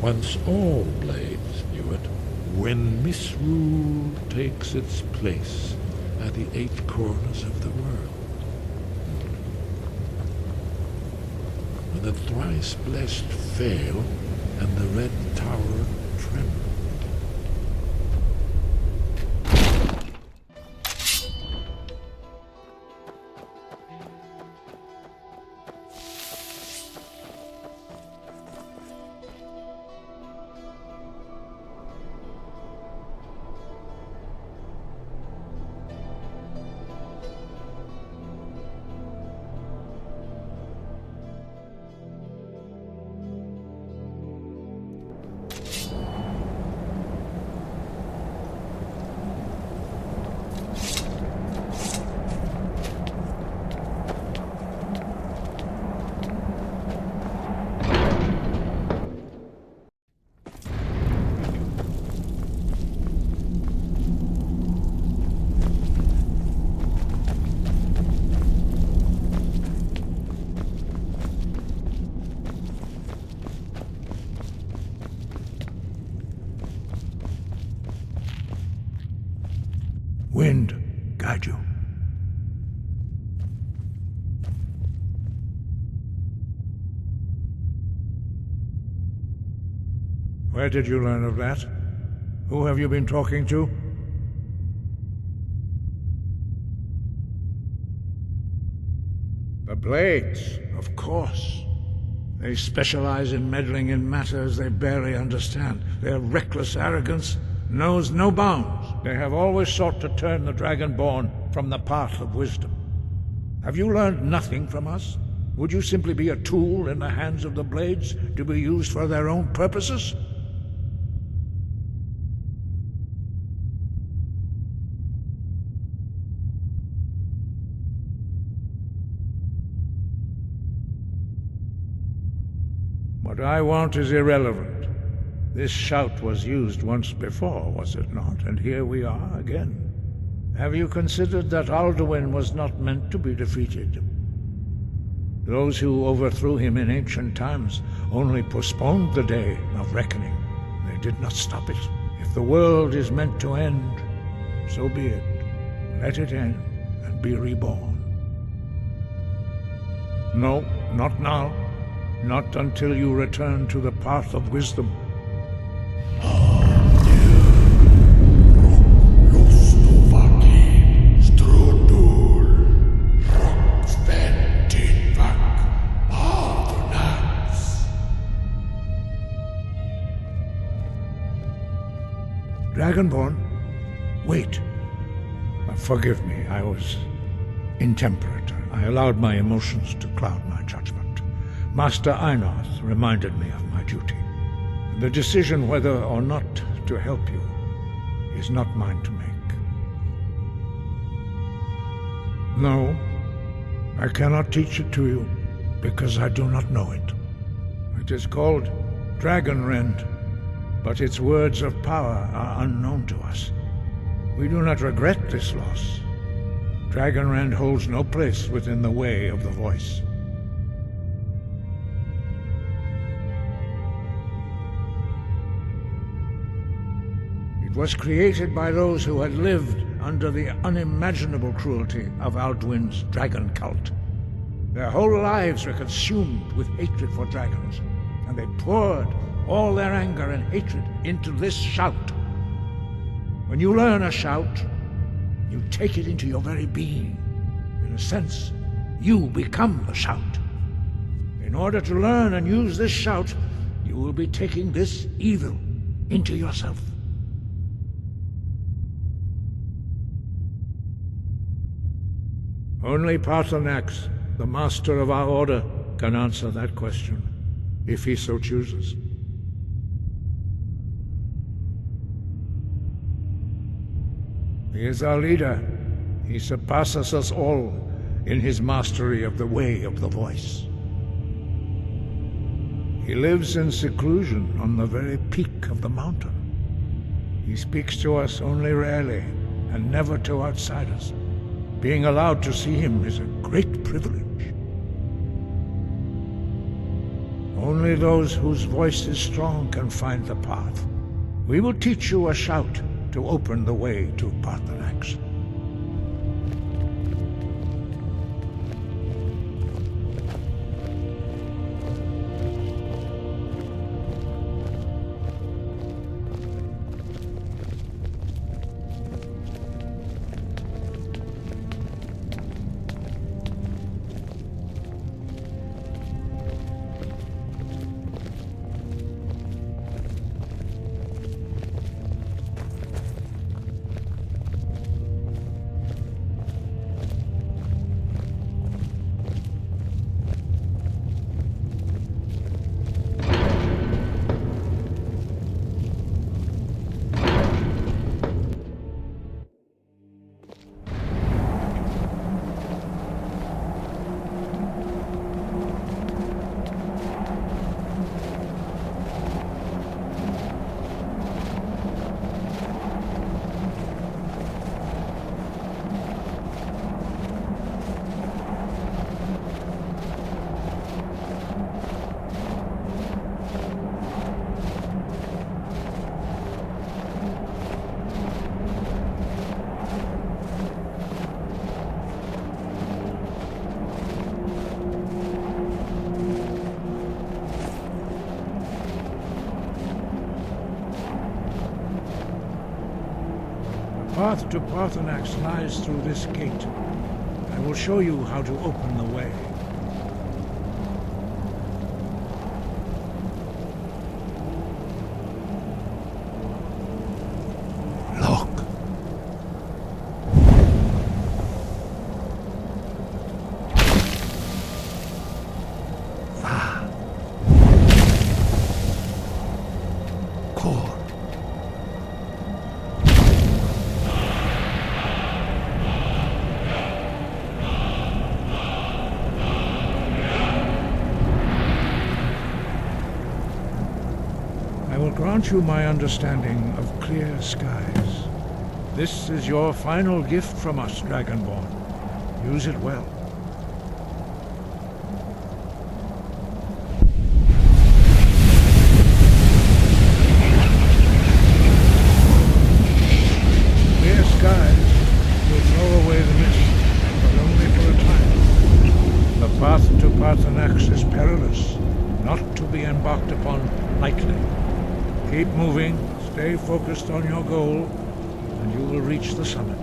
Once all blades knew it, when misrule takes its place at the 8 corners of the world. When the thrice blessed fail and the red tower tremble. Wind, guide you. Where did you learn of that? Who have you been talking to? The Blades, of course. They specialize in meddling in matters they barely understand. Their reckless arrogance knows no bounds. They have always sought to turn the Dragonborn from the path of wisdom. Have you learned nothing from us? Would you simply be a tool in the hands of the Blades to be used for their own purposes? What I want is irrelevant. This shout was used once before, was it not? And here we are again. Have you considered that Alduin was not meant to be defeated? Those who overthrew him in ancient times only postponed the day of reckoning. They did not stop it. If the world is meant to end, so be it. Let it end and be reborn. No, not now. Not until you return to the path of wisdom. Dragonborn? Wait. Forgive me, I was intemperate. I allowed my emotions to cloud my judgment. Master Einarth reminded me of my duty. The decision whether or not to help you is not mine to make. No, I cannot teach it to you, because I do not know it. It is called Dragonrend, but its words of power are unknown to us. We do not regret this loss. Dragonrend holds no place within the way of the voice. It was created by those who had lived under the unimaginable cruelty of Alduin's dragon cult. Their whole lives were consumed with hatred for dragons, and they poured all their anger and hatred into this shout. When you learn a shout, you take it into your very being. In a sense, you become the shout. In order to learn and use this shout, you will be taking this evil into yourself. Only Paarthurnax, the master of our order, can answer that question, if he so chooses. He is our leader. He surpasses us all in his mastery of the way of the voice. He lives in seclusion on the very peak of the mountain. He speaks to us only rarely, and never to outsiders. Being allowed to see him is a great privilege. Only those whose voice is strong can find the path. We will teach you a shout to open the way to Paarthurnax. The path to Paarthurnax lies through this gate. I will show you how to open the way. Look. Va. Cor. I will grant you my understanding of clear skies. This is your final gift from us, Dragonborn. Use it well. Clear skies will blow away the mist, but only for a time. The path to Paarthurnax is perilous, not to be embarked upon lightly. Keep moving, stay focused on your goal, and you will reach the summit.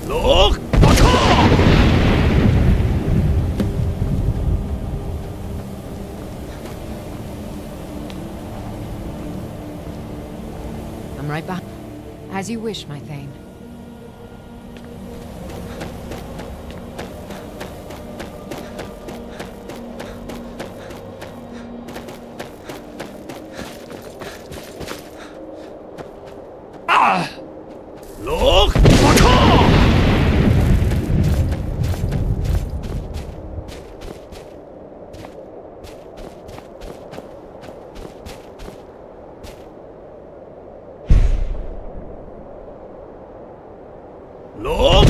Look! I'm right behind. As you wish, my Thane. Look! Look!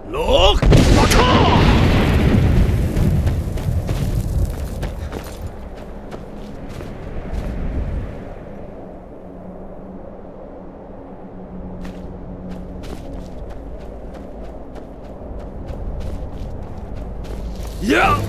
Look! Yeah!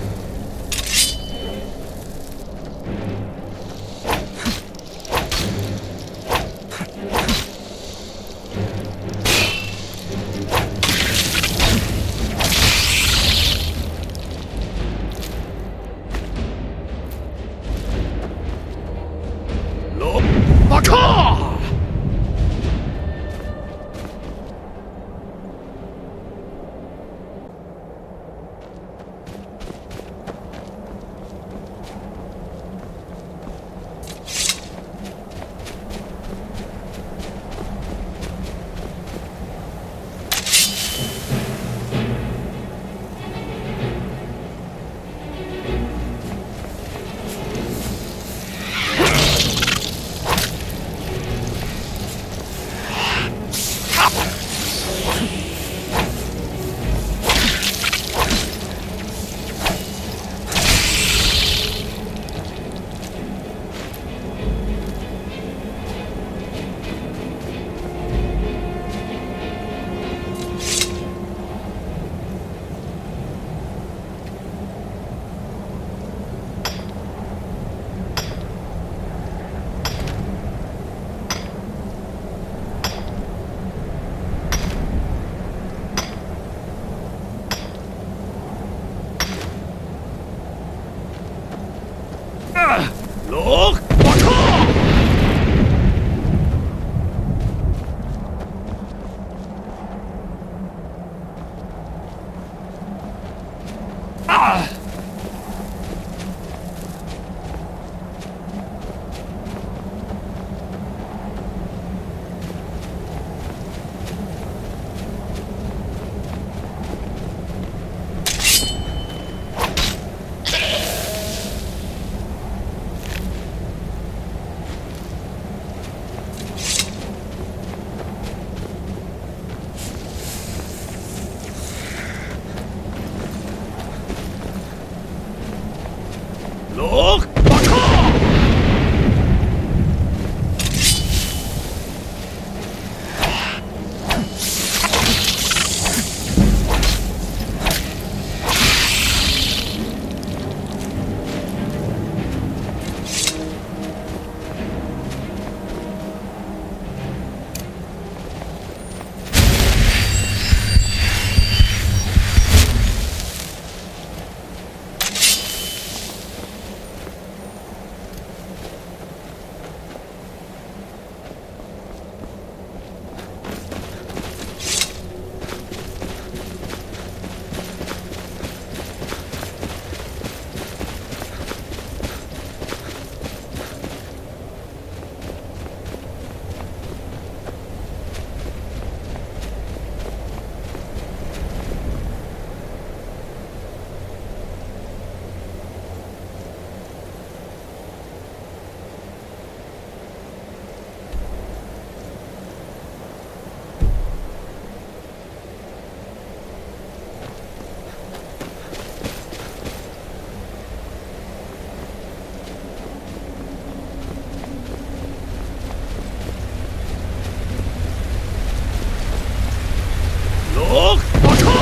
Look! Baka! Look! Baka! Look! Baka!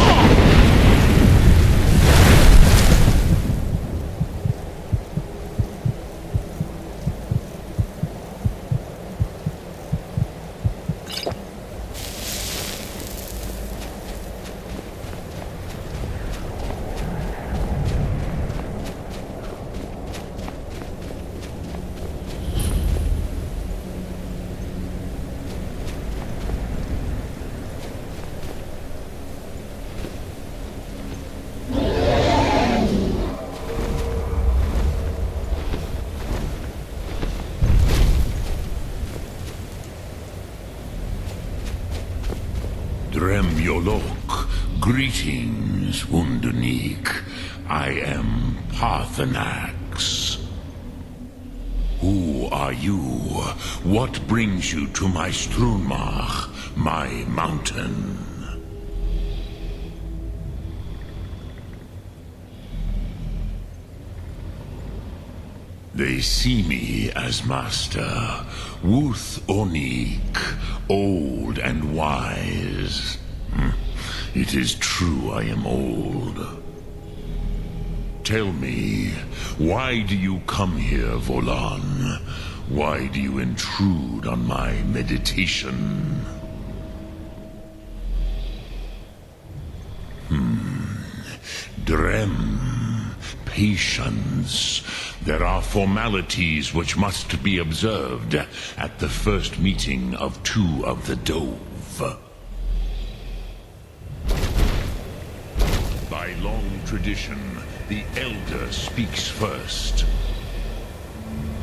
Dremyolok, greetings, Wunderneek. I am Paarthurnax. Who are you? What brings you to my Strunmach, my mountain? They see me as master, Wuth Onik, old and wise. It is true I am old. Tell me, why do you come here, Volan? Why do you intrude on my meditation? Drem, patience. There are formalities which must be observed at the first meeting of two of the Dove. By long tradition, the Elder speaks first.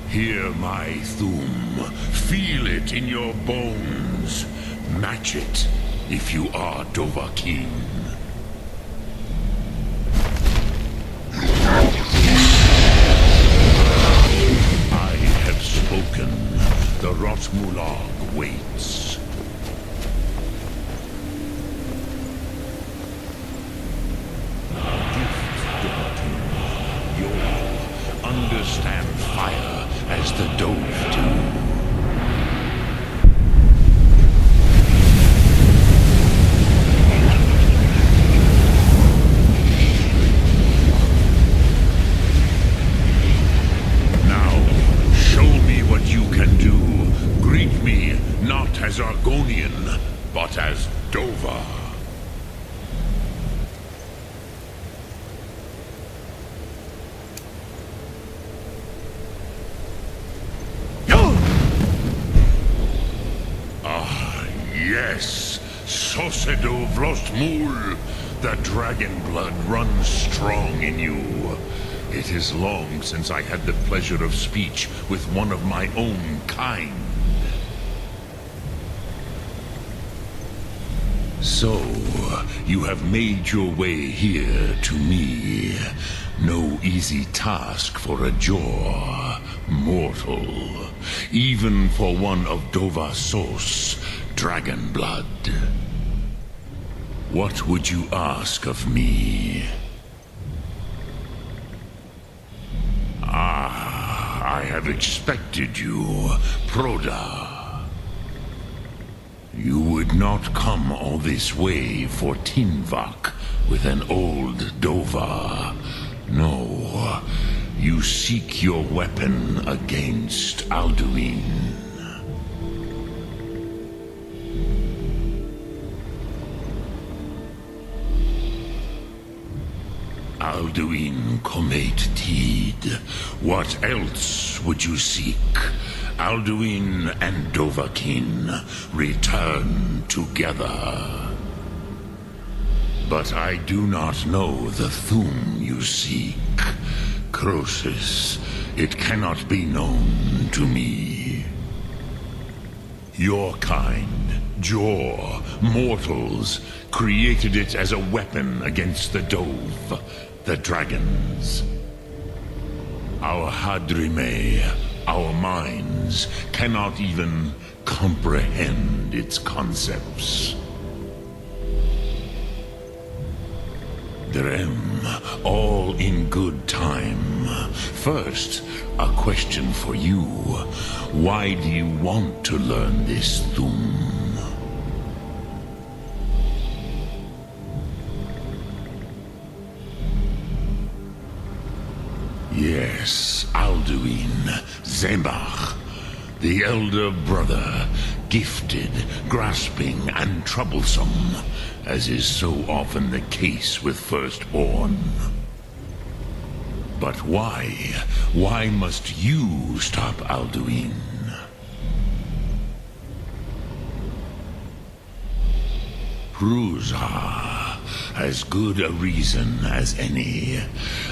Hear my Thum. Feel it in your bones. Match it if you are Dovahkiin. I have spoken. The Rotmulag waits. You'll understand fire as the Dove do. Not as Argonian, but as Dova. Yes, Sosedo Vlostmul. The dragon blood runs strong in you. It is long since I had the pleasure of speech with one of my own kind. So, you have made your way here to me. No easy task for a jaw, mortal. Even for one of Dovasos, dragon blood. What would you ask of me? I have expected you, Proda. You would not come all this way for Tinvak with an old Dova. No, you seek your weapon against Alduin. Alduin Comate Tid. What else would you seek? Alduin and Dovahkiin return together. But I do not know the Thum you seek. Croesus, it cannot be known to me. Your kind, Jor, mortals, created it as a weapon against the Dove, the dragons. Our Hadrime, our minds, cannot even comprehend its concepts. Drem, all in good time. First, a question for you. Why do you want to learn this Thum? Yes, Alduin, Zemach, the elder brother, gifted, grasping, and troublesome, as is so often the case with firstborn. But why? Why must you stop Alduin? Prusa. As good a reason as any.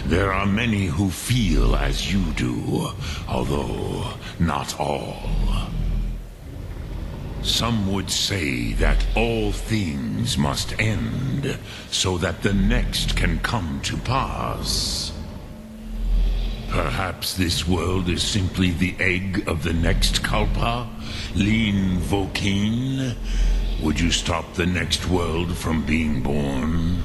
There are many who feel as you do, although not all. Some would say that all things must end, so that the next can come to pass. Perhaps this world is simply the egg of the next Kalpa, Lin Vokin. Would you stop the next world from being born?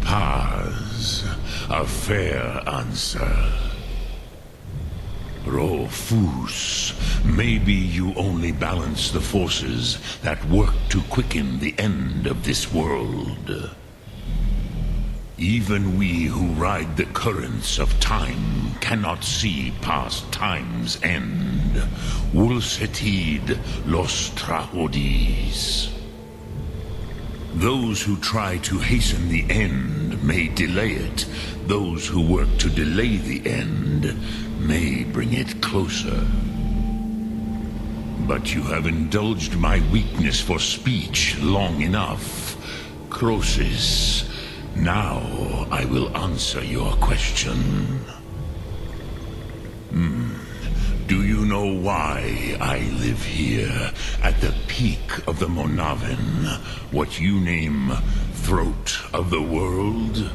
Paz, a fair answer. Rofus, maybe you only balance the forces that work to quicken the end of this world. Even we who ride the currents of time cannot see past time's end. Wulsetid los trahodis. Those who try to hasten the end may delay it. Those who work to delay the end may bring it closer. But you have indulged my weakness for speech long enough. Croesus. Now I will answer your question. Do you know why I live here, at the peak of the Monavin, what you name Throat of the World?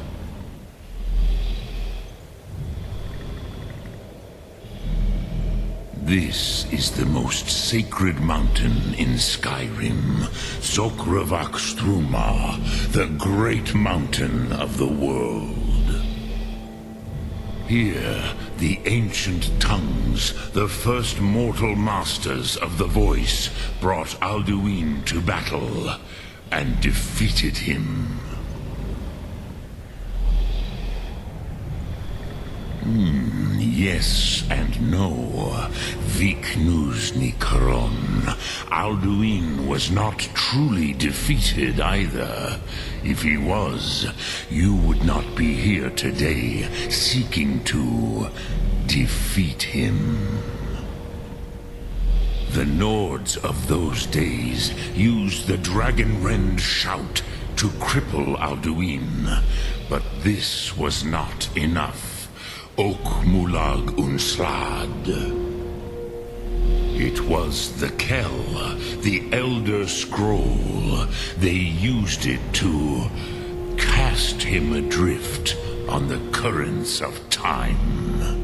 This is the most sacred mountain in Skyrim, Zokravak Struma, the great mountain of the world. Here, the ancient tongues, the first mortal masters of the voice, brought Alduin to battle and defeated him. Yes and no. Viknusni Karon. Alduin was not truly defeated either. If he was, you would not be here today seeking to defeat him. The Nords of those days used the Dragonrend shout to cripple Alduin, but this was not enough. Ok Mulag Unslad. It was the Kell, the Elder Scroll. They used it to cast him adrift on the currents of time.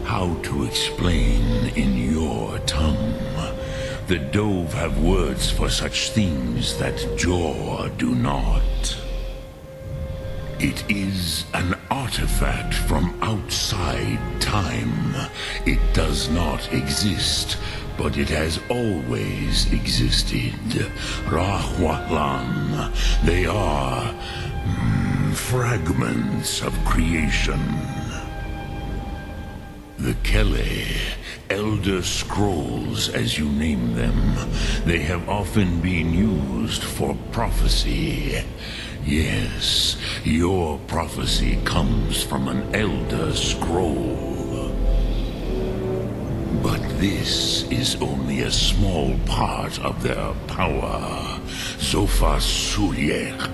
How to explain in your tongue? The Dove have words for such things that Jor do not. It is an artifact from outside time. It does not exist, but it has always existed. Rahwahlan. They are fragments of creation. The Kele, Elder Scrolls as you name them, they have often been used for prophecy. Yes, your prophecy comes from an Elder Scroll. But this is only a small part of their power. Zofa Sulyek.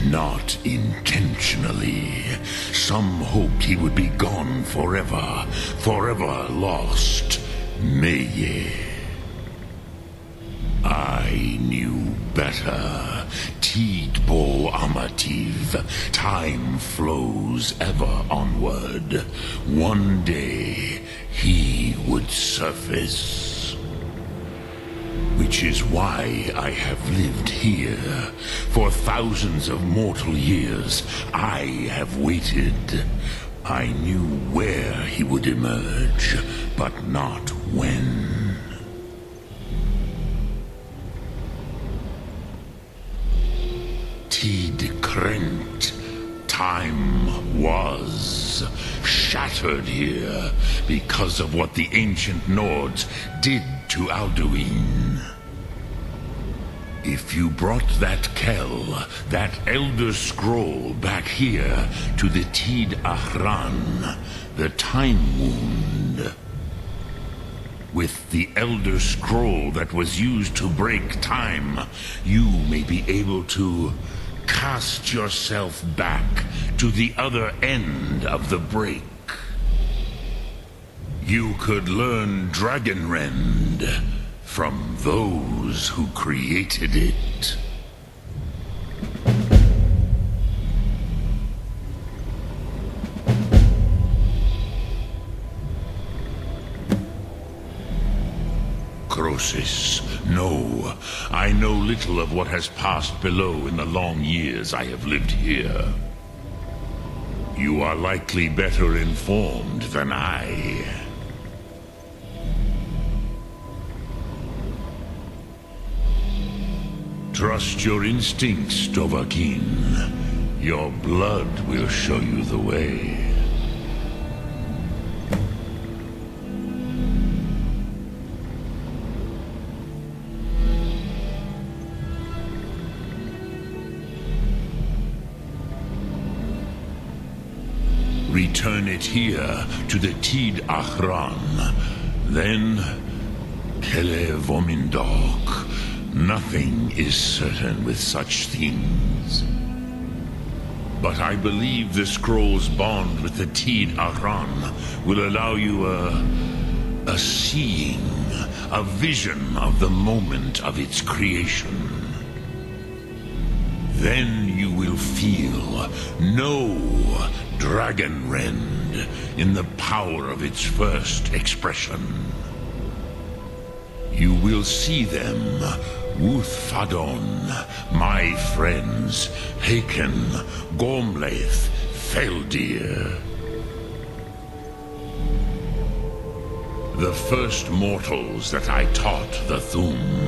Not intentionally. Some hoped he would be gone forever, forever lost. Meye. I knew better. Tidbo Amativ. Time flows ever onward. One day, he would surface. Which is why I have lived here. For thousands of mortal years, I have waited. I knew where he would emerge, but not when. Tid Krent. Time was shattered here because of what the ancient Nords did to Alduin. If you brought that Kell, that Elder Scroll back here to the Tid Ahran, the Time Wound, with the Elder Scroll that was used to break time, you may be able to cast yourself back to the other end of the break. You could learn Dragonrend from those who created it. Crosis, no. I know little of what has passed below in the long years I have lived here. You are likely better informed than I. Trust your instincts, Dovahkiin. Your blood will show you the way. Return it here to the Tid Ahran. Then, Kele Vomindok. Nothing is certain with such things. But I believe the scroll's bond with the Tid Ahran will allow you a seeing, a vision of the moment of its creation. Then you will feel, know Dragonrend in the power of its first expression. You will see them, Wuthfadon, my friends, Haken, Gormlaith, Feldir. The first mortals that I taught the Thum,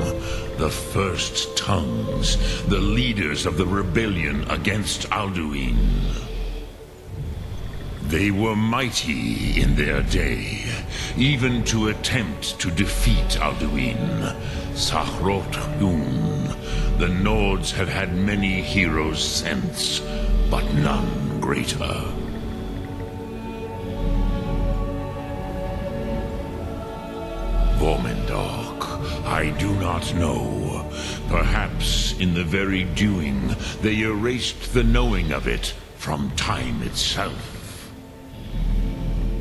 the first tongues, the leaders of the rebellion against Alduin. They were mighty in their day, even to attempt to defeat Alduin. Sahrot Hun. The Nords have had many heroes since, but none greater. Vormendok, I do not know. Perhaps in the very doing, they erased the knowing of it from time itself.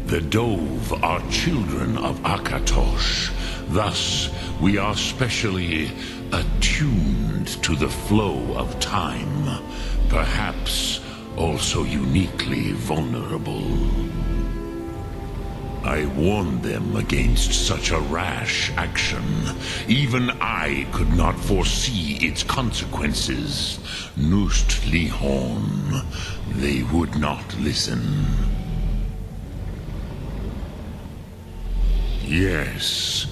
The Dove are children of Akatosh. Thus, we are specially attuned to the flow of time. Perhaps also uniquely vulnerable. I warned them against such a rash action. Even I could not foresee its consequences. Nust Lihon, they would not listen. Yes,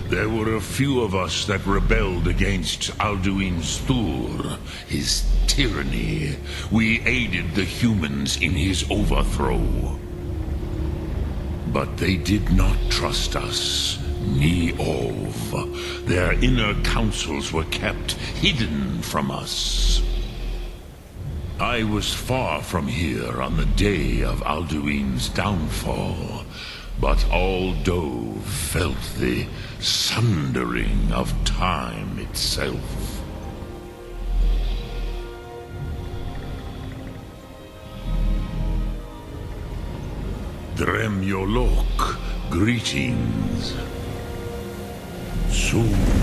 there were a few of us that rebelled against Alduin Stur, his tyranny. We aided the humans in his overthrow. But they did not trust us, ni Ov. Their inner counsels were kept hidden from us. I was far from here on the day of Alduin's downfall, but all Dove felt the sundering of time itself. Drem Yolok, greetings. Soon